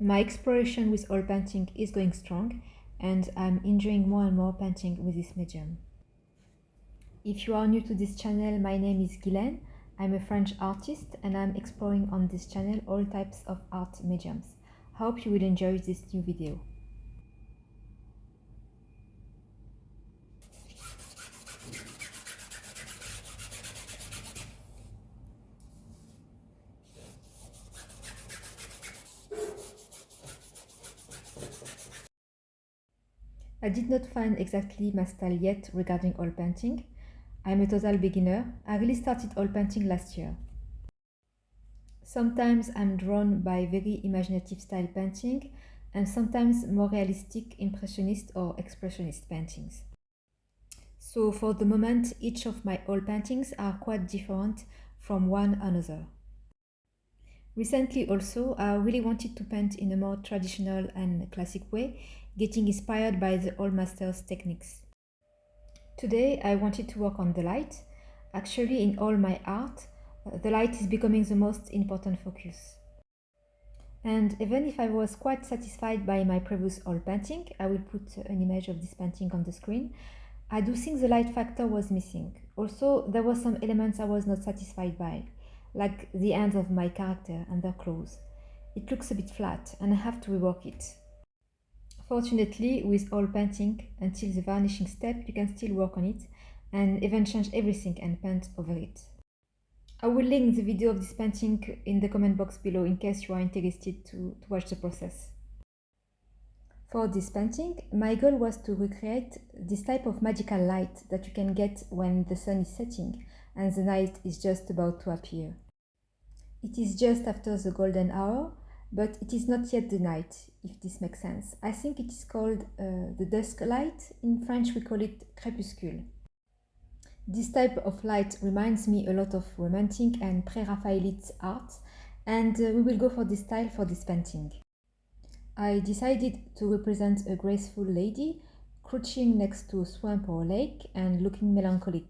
My exploration with oil painting is going strong, and I'm enjoying more and more painting with this medium. If you are new to this channel, my name is Guylaine. I'm a French artist and I'm exploring on this channel all types of art mediums. Hope you will enjoy this new video. I did not find exactly my style yet regarding oil painting. I'm a total beginner. I really started oil painting last year. Sometimes I'm drawn by very imaginative style painting and sometimes more realistic impressionist or expressionist paintings. So for the moment, each of my oil paintings are quite different from one another. Recently also, I really wanted to paint in a more traditional and classic way, getting inspired by the old masters' techniques. Today I wanted to work on the light. Actually, in all my art, the light is becoming the most important focus. And even if I was quite satisfied by my previous oil painting, I will put an image of this painting on the screen, I do think the light factor was missing. Also, there were some elements I was not satisfied by, like the hands of my character and their clothes. It looks a bit flat and I have to rework it. Fortunately, with oil painting, until the varnishing step, you can still work on it and even change everything and paint over it. I will link the video of this painting in the comment box below in case you are interested to watch the process. For this painting, my goal was to recreate this type of magical light that you can get when the sun is setting and the night is just about to appear. It is just after the golden hour, but it is not yet the night, if this makes sense. I think it is called the dusk light. In French we call it crépuscule. This type of light reminds me a lot of Romantic and preraphaelite art, and we will go for this style for this painting. I decided to represent a graceful lady crouching next to a swamp or lake and looking melancholic.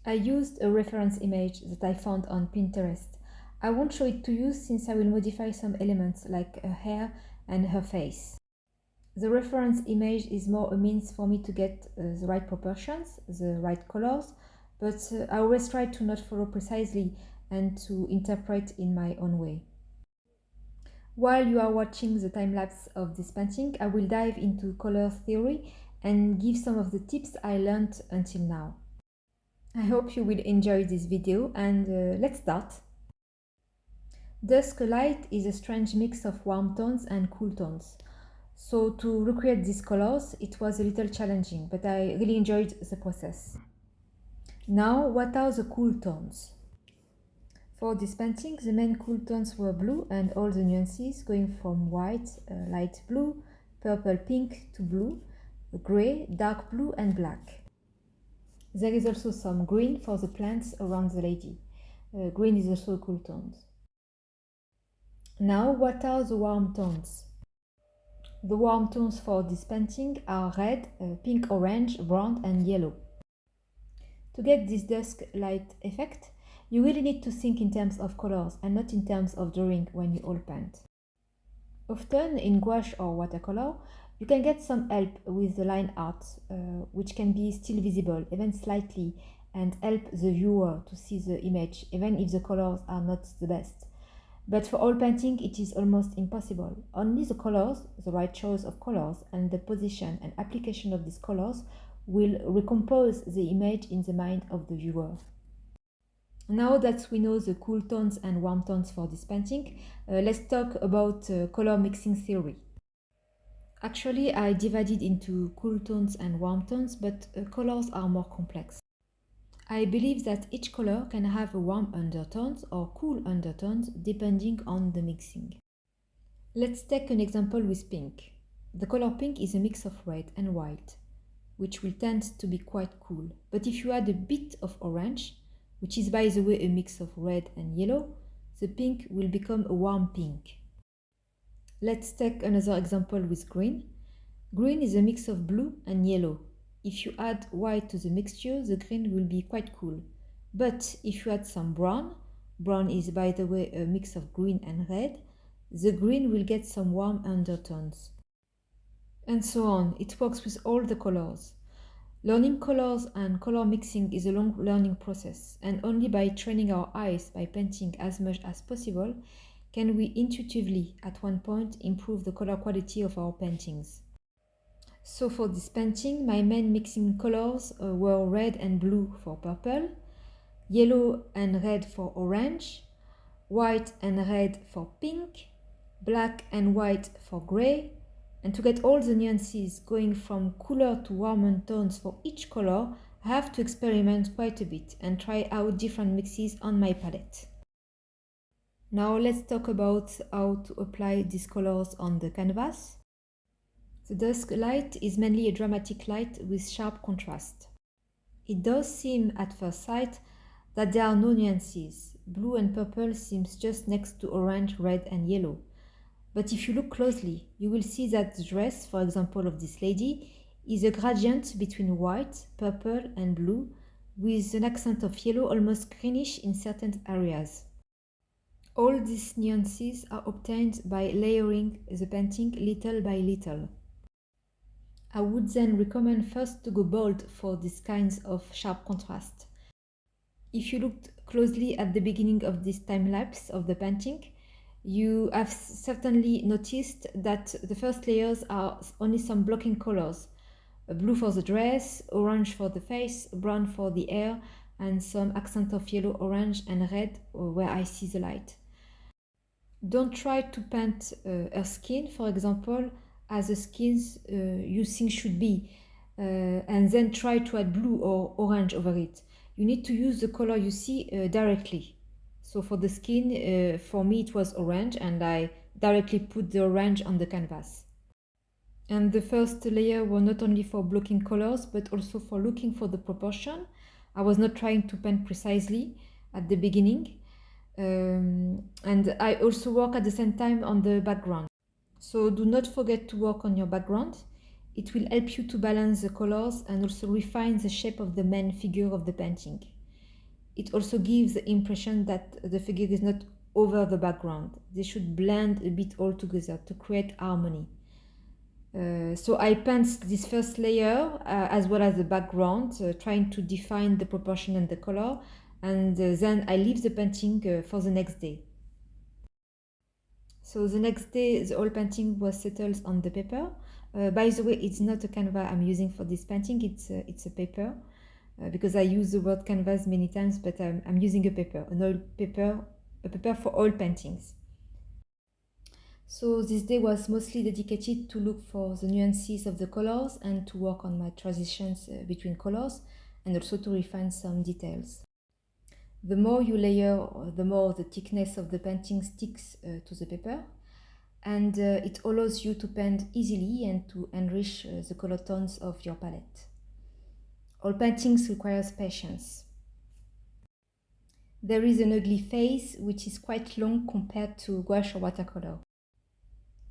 I used a reference image that I found on Pinterest. I won't show it to you since I will modify some elements like her hair and her face. The reference image is more a means for me to get the right proportions, the right colors, but I always try to not follow precisely and to interpret in my own way. While you are watching the time-lapse of this painting, I will dive into color theory and give some of the tips I learned until now. I hope you will enjoy this video and let's start. Dusk light is a strange mix of warm tones and cool tones. So to recreate these colors, it was a little challenging, but I really enjoyed the process. Now, what are the cool tones? For this painting, the main cool tones were blue and all the nuances going from white, light blue, purple pink to blue, grey, dark blue and black. There is also some green for the plants around the lady. Green is also a cool tone. Now, what are the warm tones? The warm tones for this painting are red, pink, orange, brown and yellow. To get this dusk light effect, you really need to think in terms of colors and not in terms of drawing when you oil paint. Often in gouache or watercolor, you can get some help with the line art, which can be still visible, even slightly, and help the viewer to see the image, even if the colors are not the best. But for oil painting, it is almost impossible. Only the colors, the right choice of colors, and the position and application of these colors will recompose the image in the mind of the viewer. Now that we know the cool tones and warm tones for this painting, let's talk about color mixing theory. Actually, I divided into cool tones and warm tones, but colors are more complex. I believe that each color can have a warm undertones or cool undertones depending on the mixing. Let's take an example with pink. The color pink is a mix of red and white, which will tend to be quite cool. But if you add a bit of orange, which is by the way a mix of red and yellow, the pink will become a warm pink. Let's take another example with green. Green is a mix of blue and yellow. If you add white to the mixture, the green will be quite cool. But if you add some brown, brown is by the way a mix of green and red, the green will get some warm undertones. And so on. It works with all the colors. Learning colors and color mixing is a long learning process, and only by training our eyes by painting as much as possible can we intuitively, at one point, improve the color quality of our paintings. So for this painting, my main mixing colors were red and blue for purple, yellow and red for orange, white and red for pink, black and white for gray, and to get all the nuances going from cooler to warmer tones for each color, I have to experiment quite a bit and try out different mixes on my palette. Now let's talk about how to apply these colors on the canvas. The dusk light is mainly a dramatic light with sharp contrast. It does seem at first sight that there are no nuances. Blue and purple seems just next to orange, red and yellow. But if you look closely, you will see that the dress, for example, of this lady, is a gradient between white, purple and blue, with an accent of yellow almost greenish in certain areas. All these nuances are obtained by layering the painting little by little. I would then recommend first to go bold for these kinds of sharp contrast. If you looked closely at the beginning of this time lapse of the painting, you have certainly noticed that the first layers are only some blocking colors. Blue for the dress, orange for the face, brown for the hair, and some accent of yellow, orange and red where I see the light. Don't try to paint her skin, for example, as the skins you think should be, and then try to add blue or orange over it. You need to use the color you see directly. So for the skin, for me it was orange, and I directly put the orange on the canvas. And the first layer were not only for blocking colors, but also for looking for the proportion. I was not trying to paint precisely at the beginning. And I also work at the same time on the background. So do not forget to work on your background. It will help you to balance the colors and also refine the shape of the main figure of the painting. It also gives the impression that the figure is not over the background. They should blend a bit all together to create harmony. So I paint this first layer as well as the background, trying to define the proportion and the color, and then I leave the painting for the next day. So the next day the whole painting was settled on the paper. By the way, it's not a canvas I'm using for this painting, it's a paper, because I use the word canvas many times, but I'm using a paper, an oil paper, a paper for oil paintings. So this day was mostly dedicated to look for the nuances of the colors and to work on my transitions between colors, and also to refine some details. The more you layer, the more the thickness of the painting sticks to the paper, and it allows you to paint easily and to enrich the color tones of your palette. All paintings requires patience. There is an ugly phase which is quite long compared to gouache or watercolor.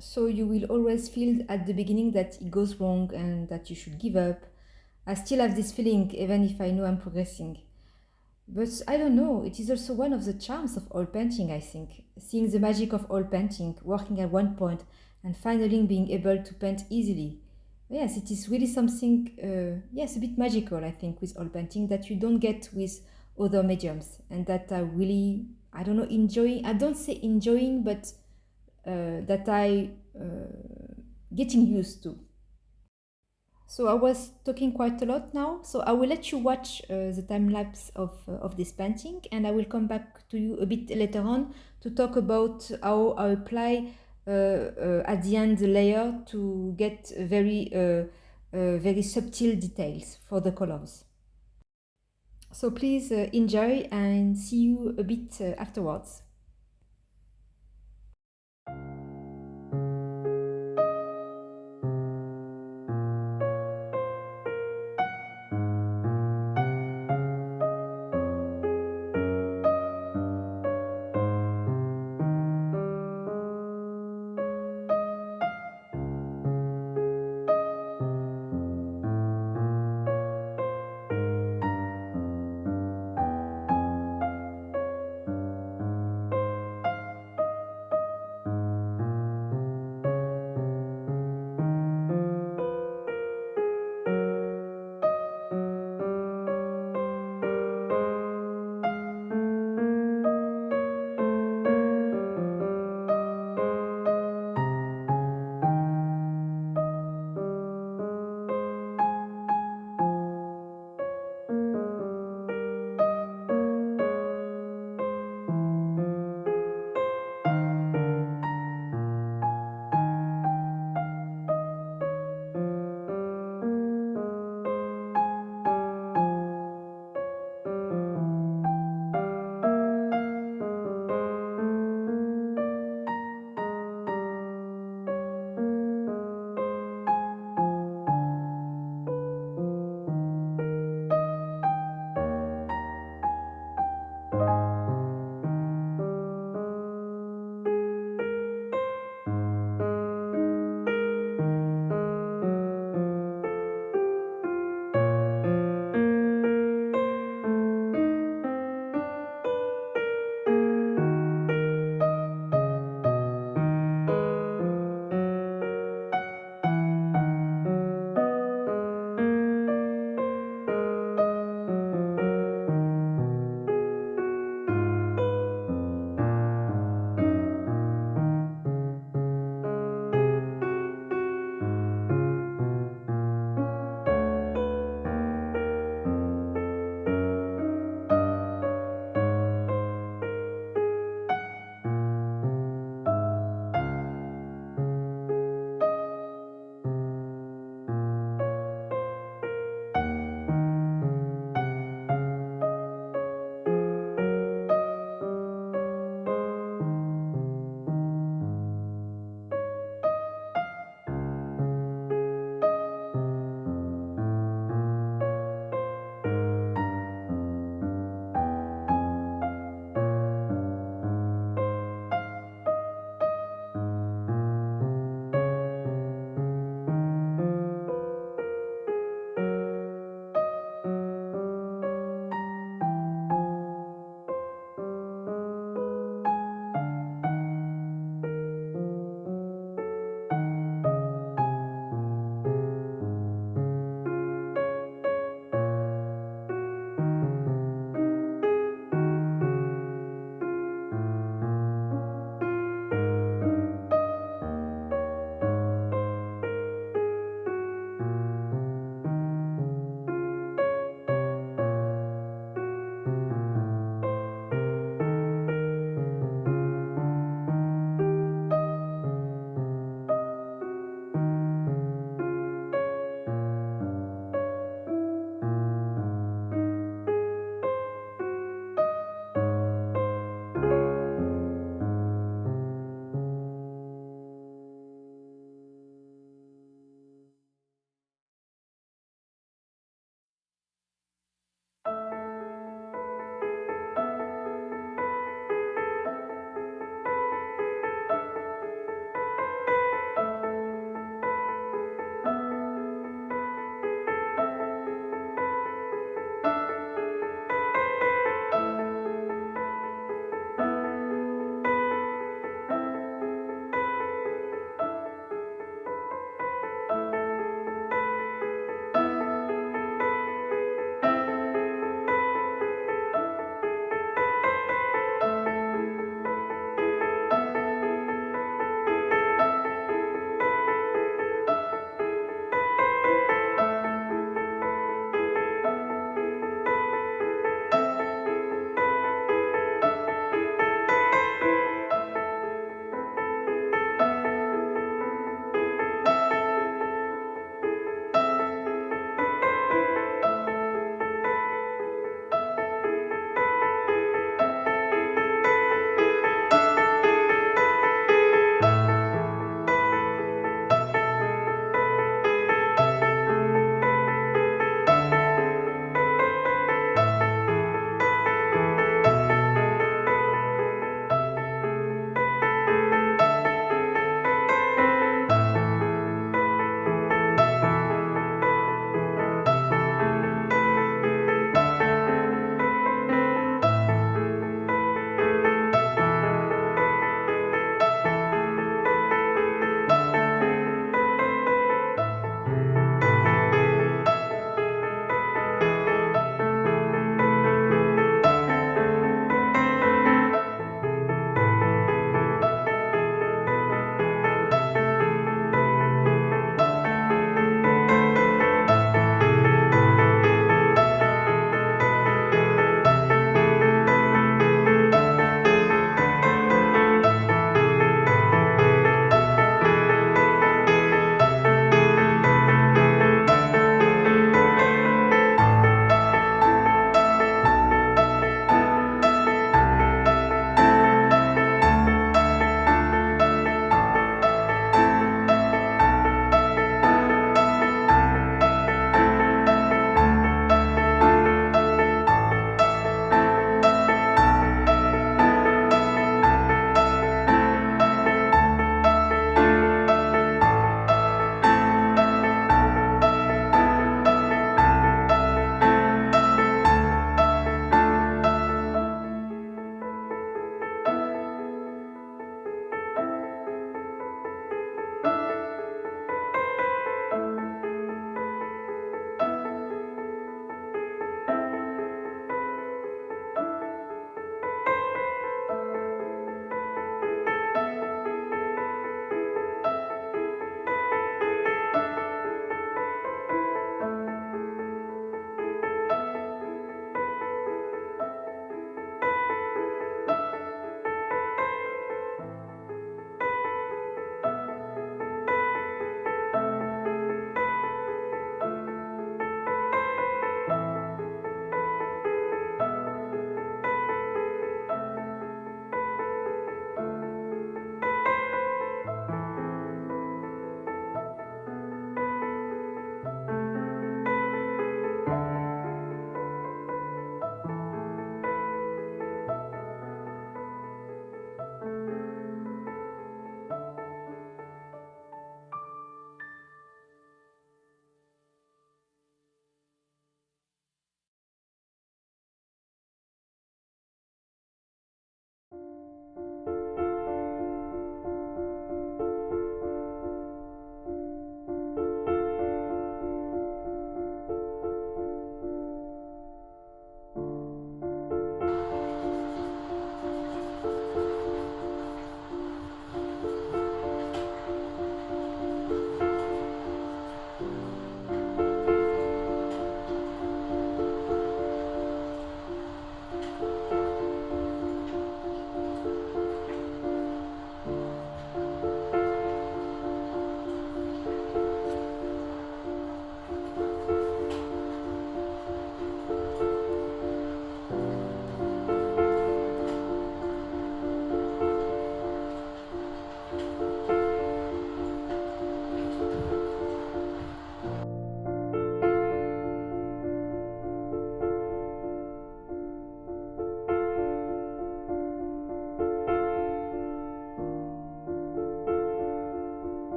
So you will always feel at the beginning that it goes wrong and that you should give up. I still have this feeling even if I know I'm progressing. But I don't know, it is also one of the charms of oil painting, I think. Seeing the magic of oil painting, working at one point, and finally being able to paint easily. Yes, it is really something, a bit magical, I think, with oil painting that you don't get with other mediums. And that I really, I don't know, enjoying, I don't say enjoying, but that I getting used to. So I was talking quite a lot now, so I will let you watch the time lapse of this painting, and I will come back to you a bit later on to talk about how I apply at the end the layer to get very subtle details for the colors. So please enjoy and see you a bit afterwards.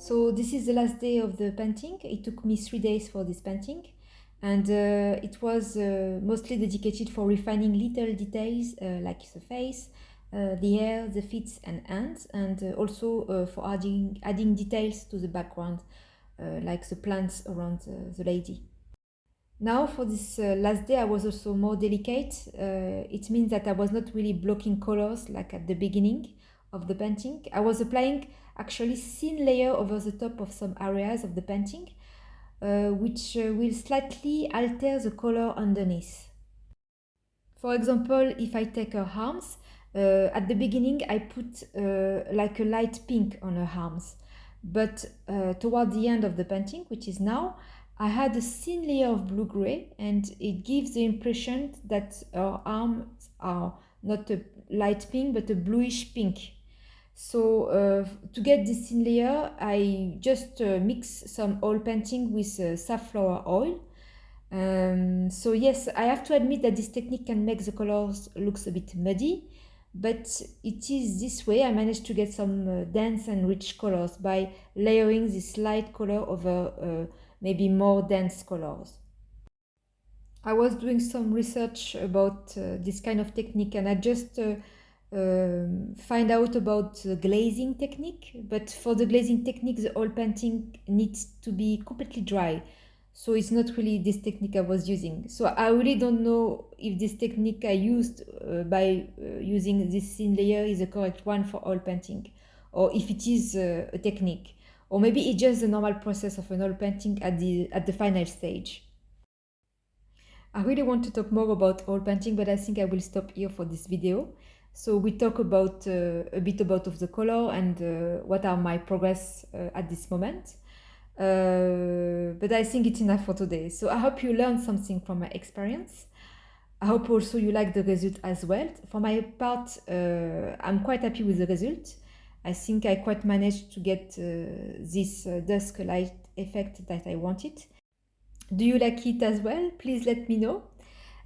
So this is the last day of the painting. It took me 3 days for this painting, and it was mostly dedicated for refining little details like the face, the hair, the feet and hands, and also for adding details to the background, like the plants around the lady. Now for this last day I was also more delicate. It means that I was not really blocking colors like at the beginning of the painting. I was applying actually thin layer over the top of some areas of the painting, which will slightly alter the color underneath. For example, if I take her arms, at the beginning I put like a light pink on her arms, but toward the end of the painting, which is now, I had a thin layer of blue-gray, and it gives the impression that her arms are not a light pink but a bluish pink. So to get this thin layer, I just mix some oil painting with safflower oil. So yes, I have to admit that this technique can make the colors looks a bit muddy, but it is this way I managed to get some dense and rich colors by layering this light color over maybe more dense colors. I was doing some research about this kind of technique, and I just find out about the glazing technique. But for the glazing technique, the oil painting needs to be completely dry. So it's not really this technique I was using. So I really don't know if this technique I used by using this thin layer is the correct one for oil painting, or if it is a technique, or maybe it's just the normal process of an oil painting at the final stage. I really want to talk more about oil painting, but I think I will stop here for this video. So we talk about a bit about of the color and what are my progress at this moment. But I think it's enough for today. So I hope you learned something from my experience. I hope also you like the result as well. For my part, I'm quite happy with the result. I think I quite managed to get this dusk light effect that I wanted. Do you like it as well? Please let me know.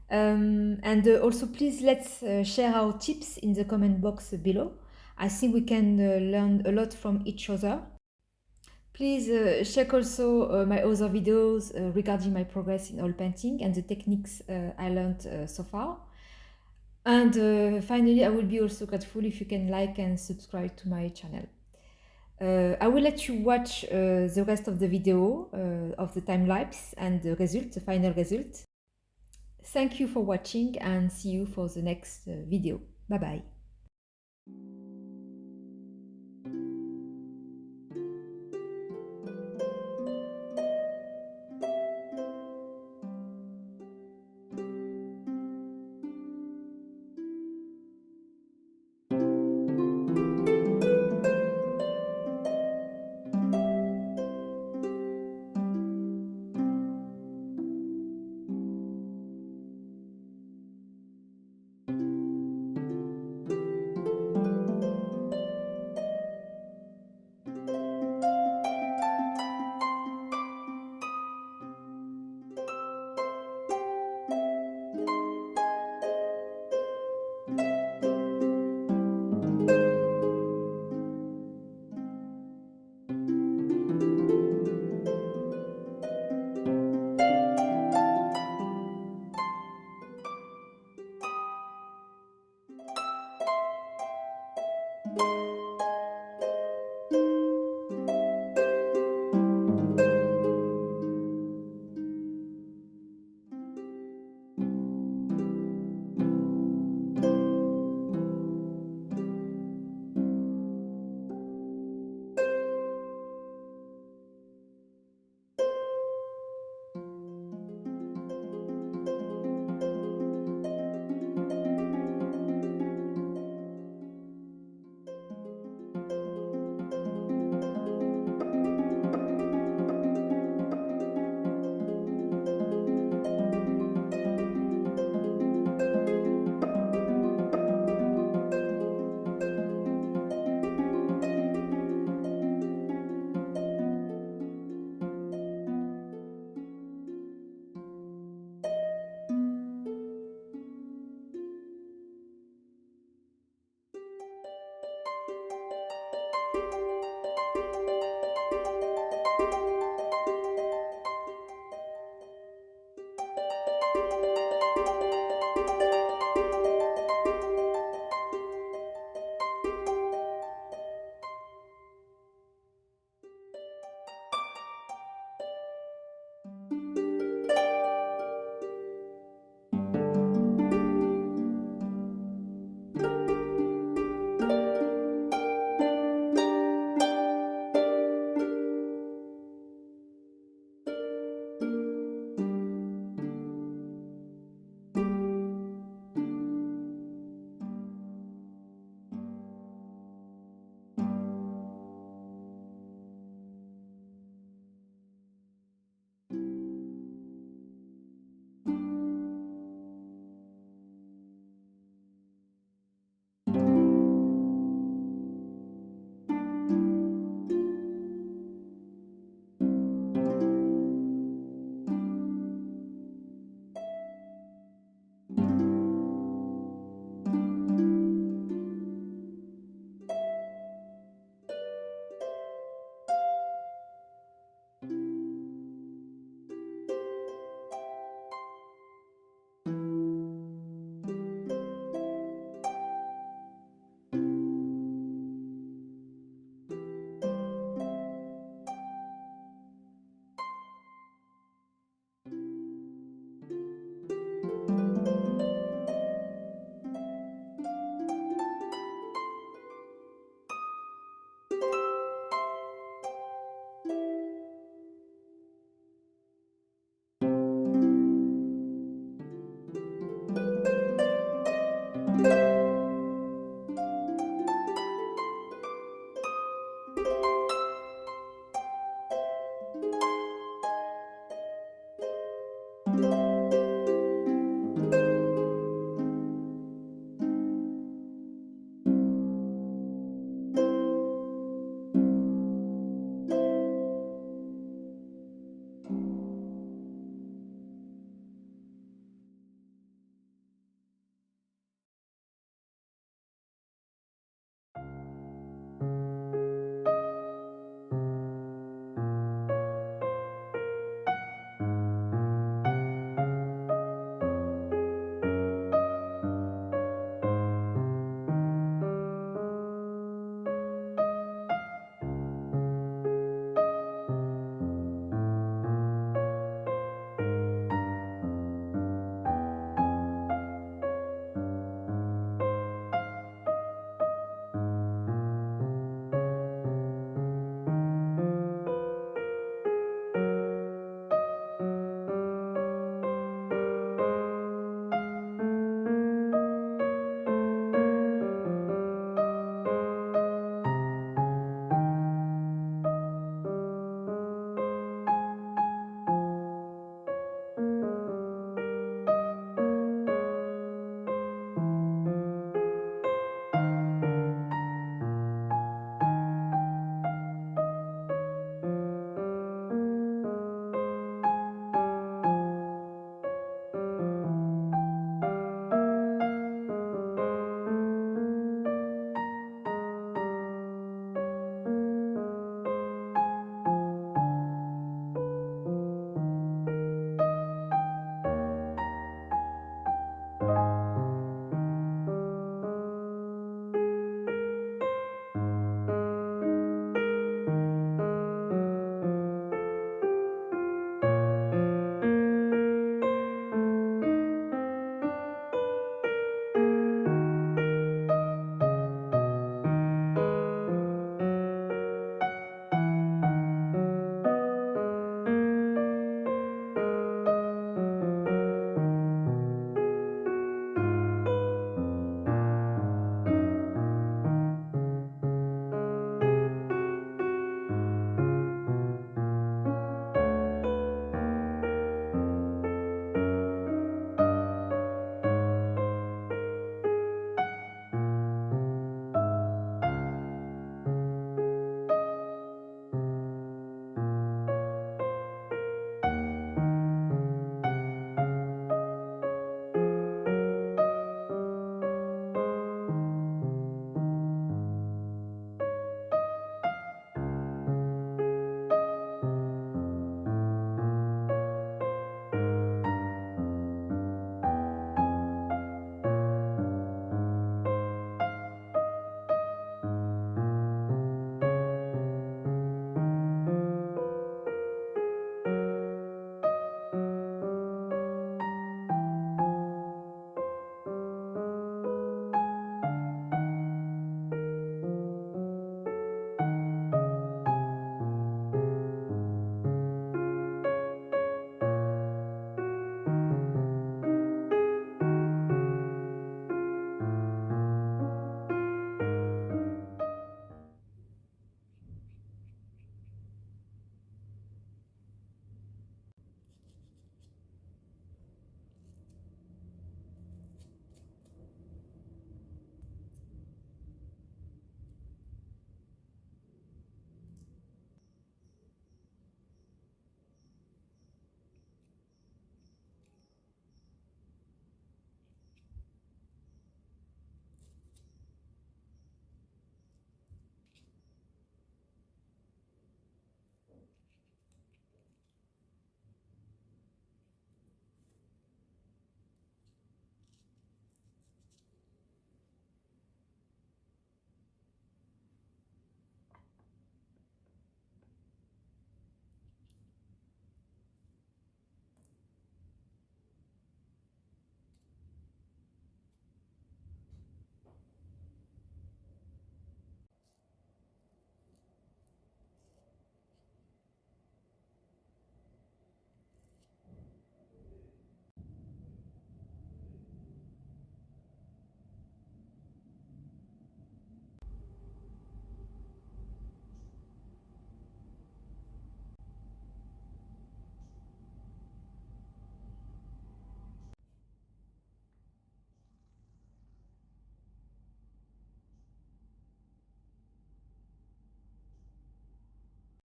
And also please let's share our tips in the comment box below. I think we can learn a lot from each other. Please check also my other videos regarding my progress in oil painting and the techniques I learned so far. And finally, I will be also grateful if you can like and subscribe to my channel. I will let you watch the rest of the video of the time lapse and the result, the final result. Thank you for watching, and see you for the next video. Bye bye.